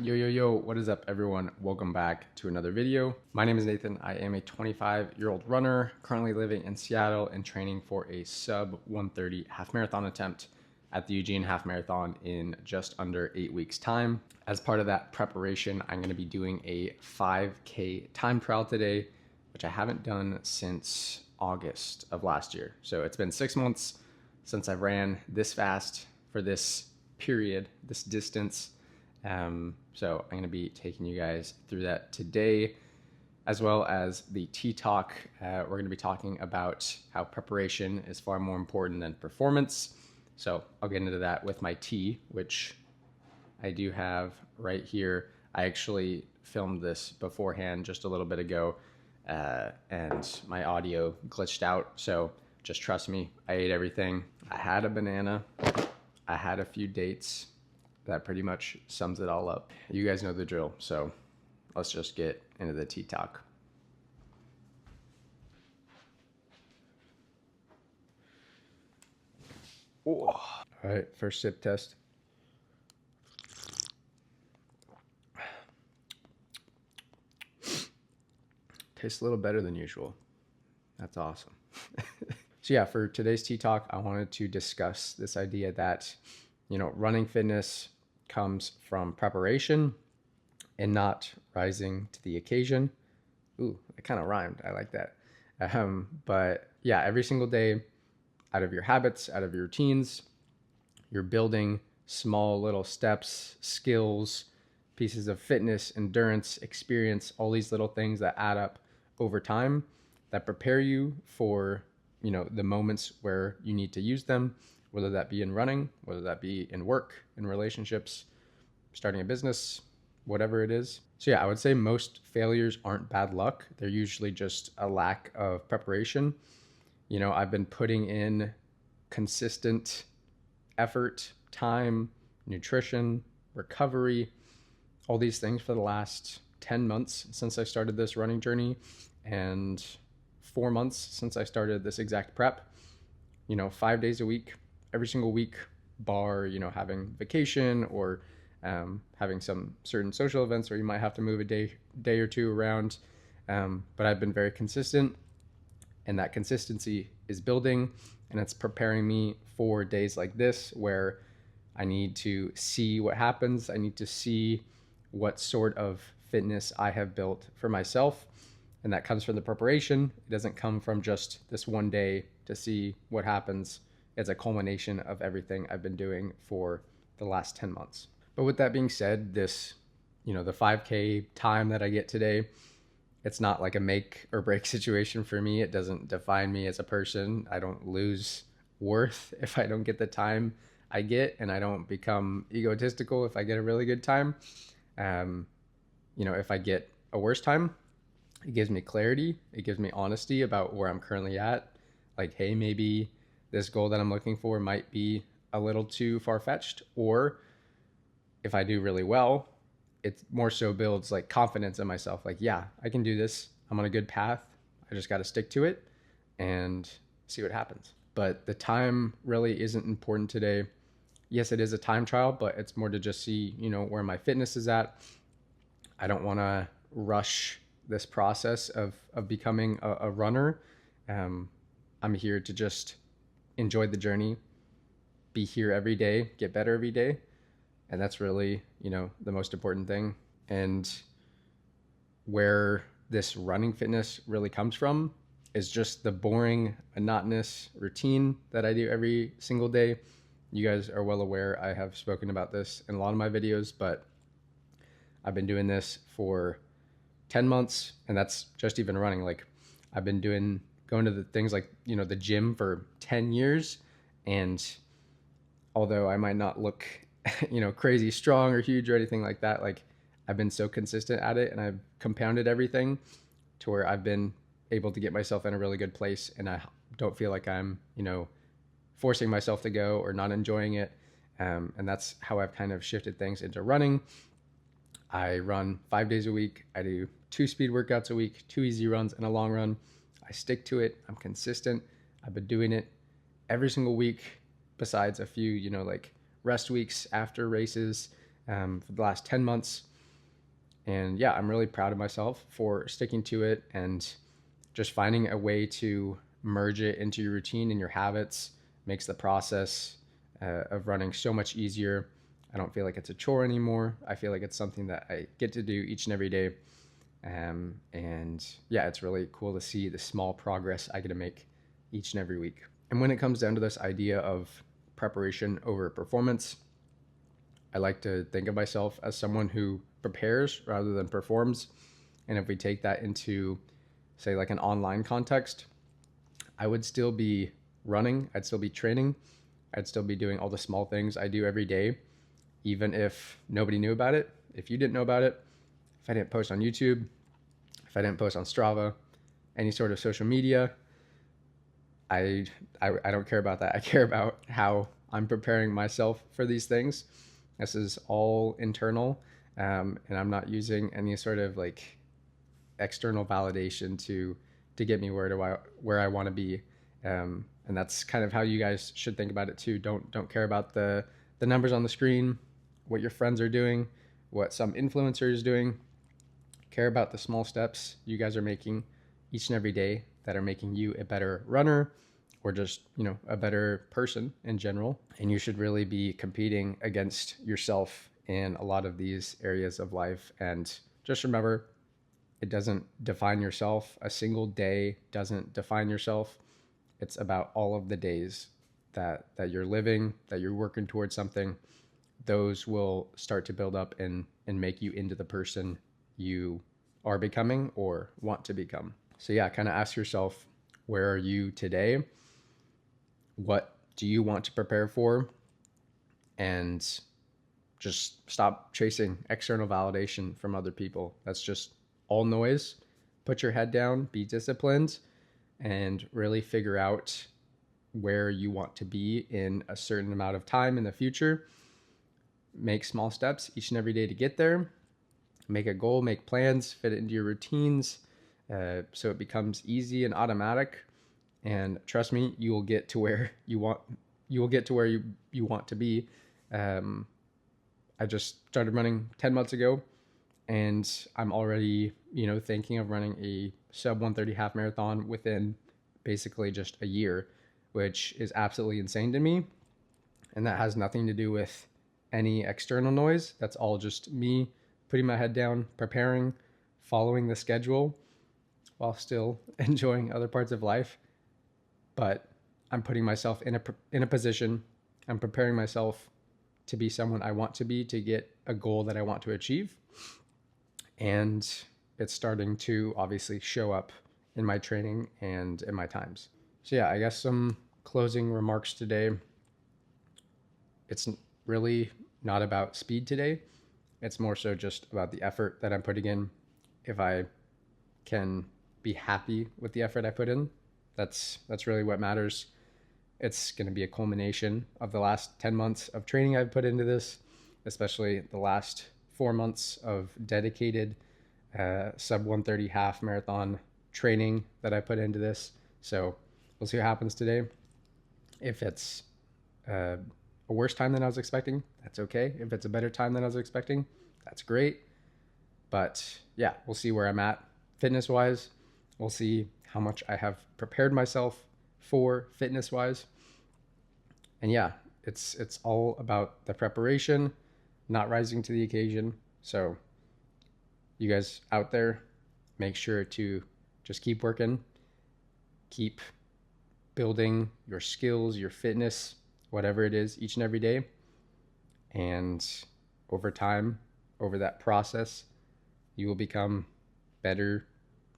Yo, what is up everyone? Welcome back to another video. My name is Nathan. I am a 25-year-old runner, currently living in Seattle and training for a sub 130 half marathon attempt at the Eugene Half Marathon in just under 8 weeks time. As part of that preparation, I'm gonna be doing a 5K time trial today, which I haven't done since August of last year. So it's been 6 months since I've ran this fast for this period, this distance. So I'm going to be taking you guys through that today, as well as the tea talk. We're going to be talking about how preparation is far more important than performance. So I'll get into that with my tea, which I do have right here. I actually filmed this beforehand just a little bit ago, and my audio glitched out. So just trust me, I ate everything. I had a banana. I had a few dates. That pretty much sums it all up. You guys know the drill, so let's just get into the tea talk. Oh. All right, first sip test. Tastes a little better than usual. That's awesome. So yeah, for today's tea talk, I wanted to discuss this idea that, running fitness comes from preparation and not rising to the occasion. Ooh, it kind of rhymed. I like that. But yeah, every single day, out of your habits, out of your routines, you're building small little steps, skills, pieces of fitness, endurance, experience, all these little things that add up over time that prepare you for, the moments where you need to use them, whether that be in running, whether that be in work, in relationships, starting a business, whatever it is. So yeah, I would say most failures aren't bad luck. They're usually just a lack of preparation. I've been putting in consistent effort, time, nutrition, recovery, all these things for the last 10 months since I started this running journey, and 4 months since I started this exact prep. 5 days a week, every single week, bar, having vacation or having some certain social events where you might have to move a day or two around. But I've been very consistent, and that consistency is building, and it's preparing me for days like this where I need to see what happens. I need to see what sort of fitness I have built for myself. And that comes from the preparation. It doesn't come from just this one day to see what happens. It's a culmination of everything I've been doing for the last 10 months. But with that being said, this, the 5K time that I get today, it's not like a make or break situation for me. It doesn't define me as a person. I don't lose worth if I don't get the time I get, and I don't become egotistical if I get a really good time. If I get a worse time, it gives me clarity. It gives me honesty about where I'm currently at. Like, hey, maybe this goal that I'm looking for might be a little too far-fetched, or if I do really well, it more so builds like confidence in myself. Like, yeah, I can do this. I'm on a good path. I just got to stick to it and see what happens. But the time really isn't important today. Yes, it is a time trial, but it's more to just see, where my fitness is at. I don't want to rush this process of becoming a runner. I'm here to just enjoy the journey, be here every day, get better every day. And that's really, the most important thing. And where this running fitness really comes from is just the boring, monotonous routine that I do every single day. You guys are well aware I have spoken about this in a lot of my videos, but I've been doing this for 10 months, and that's just even running. Like, I've been going to the things like, the gym for 10 years. And although I might not look, crazy strong or huge or anything like that, like, I've been so consistent at it, and I've compounded everything to where I've been able to get myself in a really good place. And I don't feel like I'm, forcing myself to go or not enjoying it. And that's how I've kind of shifted things into running. I run 5 days a week. I do 2 speed workouts a week, 2 easy runs, and a long run. I stick to it. I'm consistent. I've been doing it every single week, besides a few, rest weeks after races for the last 10 months. And yeah, I'm really proud of myself for sticking to it and just finding a way to merge it into your routine and your habits makes the process of running so much easier. I don't feel like it's a chore anymore. I feel like it's something that I get to do each and every day. And yeah, it's really cool to see the small progress I get to make each and every week. And when it comes down to this idea of preparation over performance, I like to think of myself as someone who prepares rather than performs. And if we take that into, say, like an online context, I would still be running, I'd still be training, I'd still be doing all the small things I do every day, even if nobody knew about it. If you didn't know about it, if I didn't post on YouTube, if I didn't post on Strava, any sort of social media, I don't care about that. I care about how I'm preparing myself for these things. This is all internal, and I'm not using any sort of like external validation to get me where I want to be. And that's kind of how you guys should think about it too. Don't care about the numbers on the screen, what your friends are doing, what some influencer is doing. Care about the small steps you guys are making each and every day that are making you a better runner or just, a better person in general. And you should really be competing against yourself in a lot of these areas of life. And just remember, it doesn't define yourself. A single day doesn't define yourself. It's about all of the days that you're living, that you're working towards something. Those will start to build up and make you into the person you are becoming or want to become. So yeah, kind of ask yourself, where are you today? What do you want to prepare for? And just stop chasing external validation from other people. That's just all noise. Put your head down, be disciplined, and really figure out where you want to be in a certain amount of time in the future. Make small steps each and every day to get there. Make a goal, make plans, fit it into your routines, so it becomes easy and automatic. And trust me, you will get to where you want. You will get to where you want to be. I just started running 10 months ago, and I'm already, thinking of running a sub 130 half marathon within basically just a year, which is absolutely insane to me. And that has nothing to do with any external noise. That's all just me putting my head down, preparing, following the schedule while still enjoying other parts of life. But I'm putting myself in a position. I'm preparing myself to be someone I want to be, to get a goal that I want to achieve. And it's starting to obviously show up in my training and in my times. So yeah, I guess some closing remarks today. It's really not about speed today. It's more so just about the effort that I'm putting in. If I can be happy with the effort I put in, that's really what matters. It's going to be a culmination of the last 10 months of training I've put into this, especially the last 4 months of dedicated sub 130 half marathon training that I put into this. So we'll see what happens today. If it's a worse time than I was expecting, that's okay. If it's a better time than I was expecting, that's great. But yeah, we'll see where I'm at fitness wise. We'll see how much I have prepared myself for fitness wise. And yeah, it's all about the preparation, not rising to the occasion. So you guys out there, make sure to just keep working, keep building your skills, your fitness, whatever it is, each and every day. And over time, over that process, you will become better,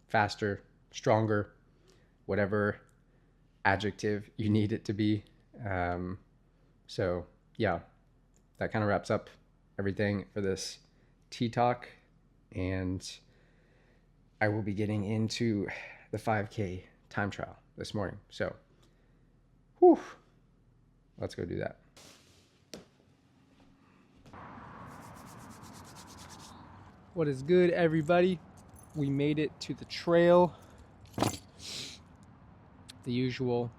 faster, stronger, whatever adjective you need it to be. So yeah, that kind of wraps up everything for this tea talk. And I will be getting into the 5K time trial this morning. So, let's go do that. What is good, everybody? We made it to the trail. The usual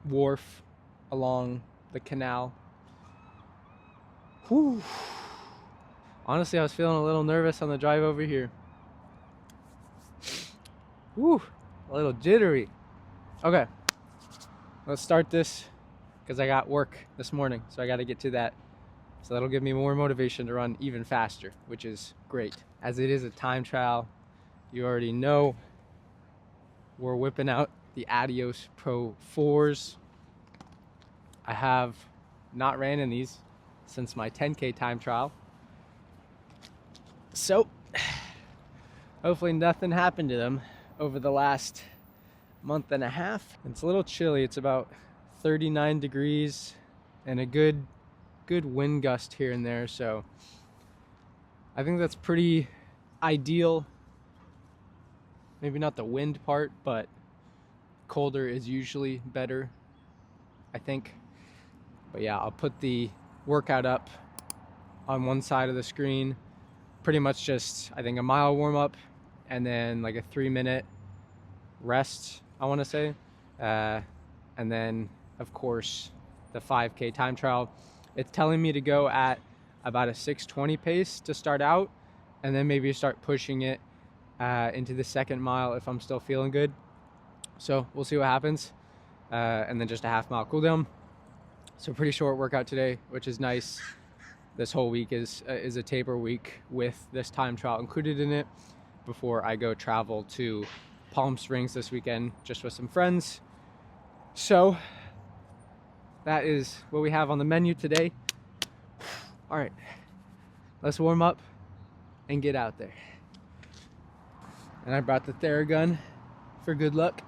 wharf along the canal. Honestly, I was feeling a little nervous on the drive over here. Woo, a little jittery. Okay, let's start this because I got work this morning, so I got to get to that. So that'll give me more motivation to run even faster, which is great. As it is a time trial, you already know we're whipping out the Adios Pro 4s. I have not ran in these since my 10K time trial. So hopefully nothing happened to them over the last month and a half. It's a little chilly. It's about 39 degrees and a good wind gust here and there. So I think that's pretty ideal. Maybe not the wind part, but colder is usually better, I think. But yeah, I'll put the workout up on one side of the screen. Pretty much just, I think, a mile warm up and then like a 3-minute rest, I want to say. And then, of course, the 5K time trial. It's telling me to go at about a 6:20 pace to start out, and then maybe start pushing it into the second mile if I'm still feeling good. So we'll see what happens. And then just a half-mile cool down. So pretty short workout today, which is nice. This whole week is a taper week with this time trial included in it before I go travel to Palm Springs this weekend just with some friends. So that is what we have on the menu today. All right, let's warm up and get out there. And I brought the Theragun for good luck.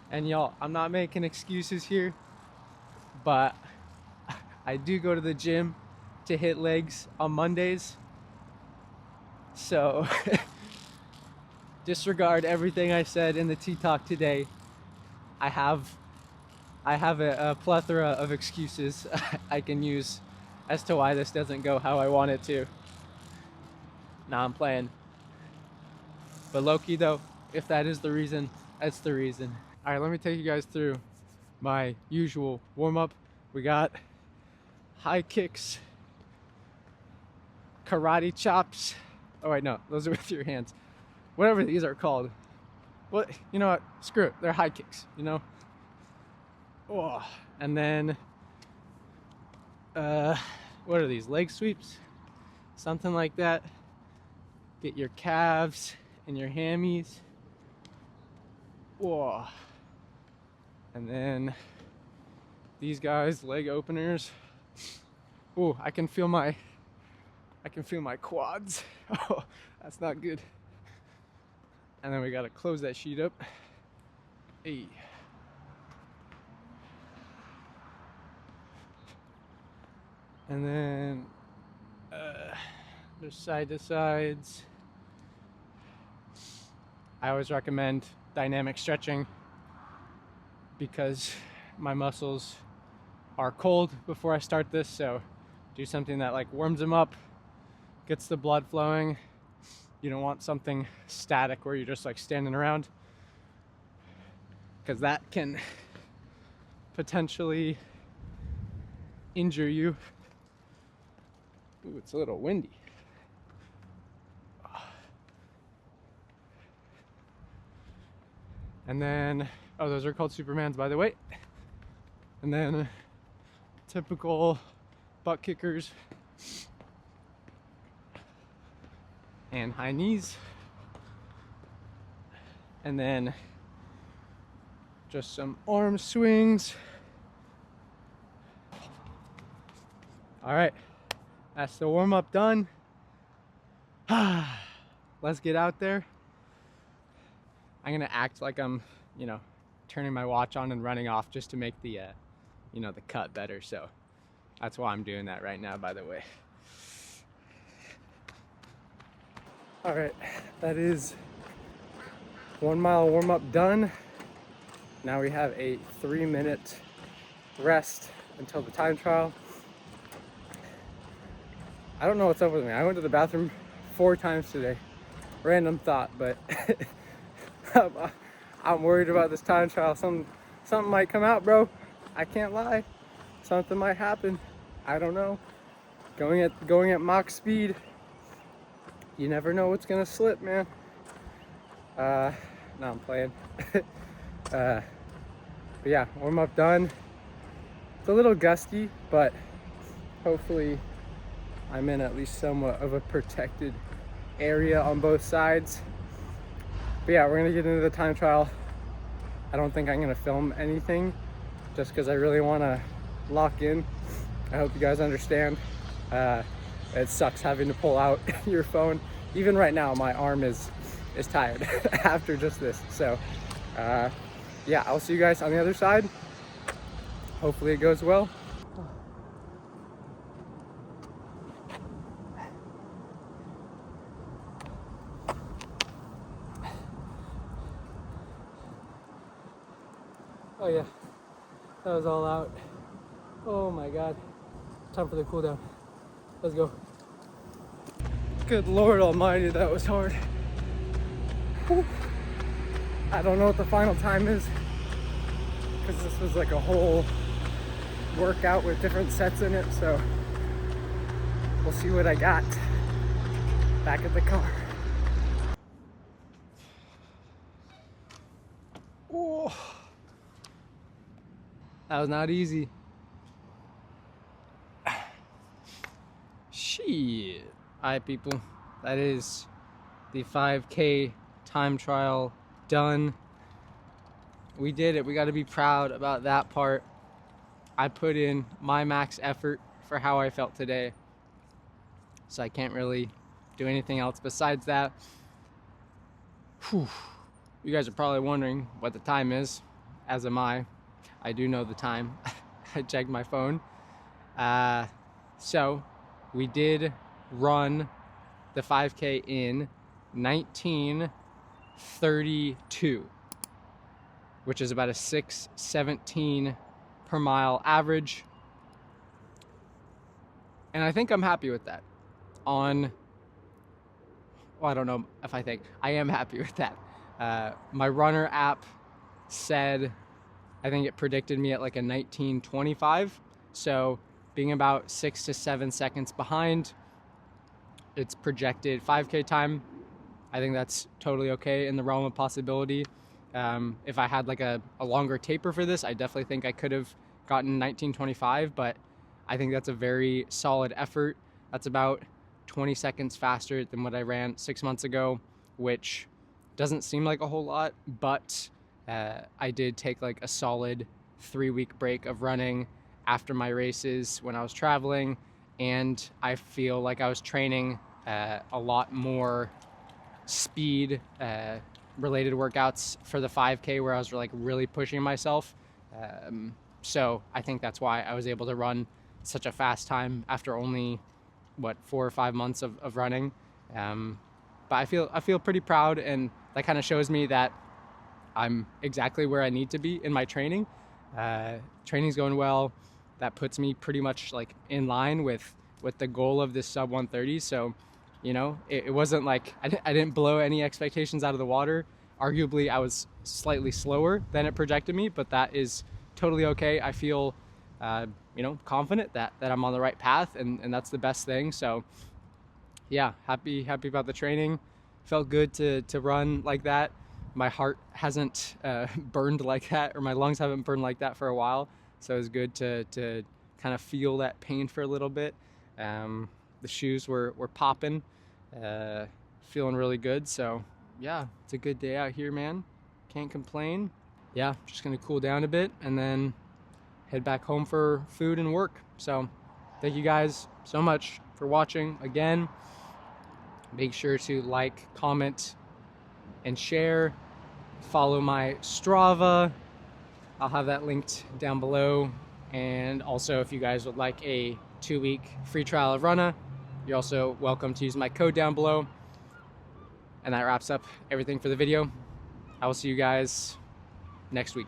And y'all, I'm not making excuses here, but I do go to the gym to hit legs on Mondays. So disregard everything I said in the T-Talk today. I have a plethora of excuses I can use as to why this doesn't go how I want it to. Nah, I'm playing. But low-key though, if that is the reason, that's the reason. All right, let me take you guys through my usual warm-up. We got high kicks, karate chops. Oh wait, no, those are with your hands. Whatever these are called. What, you know what? Screw it. They're high kicks, you know? Oh, and then, what are these? Leg sweeps? Something like that. Get your calves and your hammies. Whoa. And then these guys, leg openers. Oh, I can feel my quads. Oh, that's not good. And then we gotta close that sheet up. Hey. And then there's side to sides. I always recommend dynamic stretching because my muscles are cold before I start this, so do something that like warms them up, gets the blood flowing. You don't want something static where you're just like standing around, because that can potentially injure you. Ooh, it's a little windy. And then, oh, those are called Supermans, by the way. And then typical butt kickers and high knees. And then just some arm swings. All right, that's the warm up done. Let's get out there. I'm gonna act like I'm, turning my watch on and running off just to make the, the cut better. So that's why I'm doing that right now, by the way. All right, that is 1 mile warm up done. Now we have a 3-minute rest until the time trial. I don't know what's up with me. I went to the bathroom 4 times today. Random thought, but I'm worried about this time trial. Something might come out, bro. I can't lie. something might happen. I don't know. Going at Mach speed, you never know what's gonna slip, man. No, I'm playing. But yeah, warm up done. It's a little gusty, but hopefully I'm in at least somewhat of a protected area on both sides. But yeah, we're gonna get into the time trial. I don't think I'm gonna film anything just because I really want to lock in. I hope you guys understand. It sucks having to pull out your phone. Even right now, my arm is tired after just this. So yeah, I'll see you guys on the other side. Hopefully it goes well. Oh yeah, that was all out. Oh my God. Time for the cool down. Let's go. Good Lord Almighty, that was hard. Whew. I don't know what the final time is because this was like a whole workout with different sets in it, so we'll see what I got back at the car. Oh, that was not easy. Shit. Alright, people, that is the 5K time trial done. We did it. We got to be proud about that part. I put in my max effort for how I felt today, so I can't really do anything else besides that. Whew. You guys are probably wondering what the time is, as am I. I do know the time. I checked my phone. So we did run the 5K in 19:32, which is about a 6:17 per mile average. And I think I'm happy with that. Well, I don't know if I am happy with that. My runner app said, I think it predicted me at like a 19:25. So being about 6 to 7 seconds behind its projected 5K time, I think that's totally okay, in the realm of possibility. If I had like a longer taper for this, I definitely think I could have gotten 19:25, but I think that's a very solid effort. That's about 20 seconds faster than what I ran 6 months ago, which doesn't seem like a whole lot, but I did take like a solid 3-week break of running after my races when I was traveling, and I feel like I was training a lot more speed related workouts for the 5K, where I was like really pushing myself. So I think that's why I was able to run such a fast time after only 4 or 5 months of running. But I feel pretty proud, and that kind of shows me that I'm exactly where I need to be in my training. Training's going well. That puts me pretty much like in line with the goal of this sub 130. So, you know, it wasn't like I didn't blow any expectations out of the water. Arguably, I was slightly slower than it projected me, but that is totally okay. I feel, you know, confident that I'm on the right path, and that's the best thing. So yeah, happy about the training. Felt good to run like that. My heart hasn't burned like that, or my lungs haven't burned like that for a while. So it was good to kind of feel that pain for a little bit. The shoes were popping, feeling really good. So yeah, it's a good day out here, man. Can't complain. Yeah, just gonna cool down a bit and then head back home for food and work. So thank you guys so much for watching again. Make sure to like, comment, and share. Follow my Strava. I'll have that linked down below. And also, if you guys would like a 2-week free trial of Runna, you're also welcome to use my code down below. And that wraps up everything for the video. I will see you guys next week.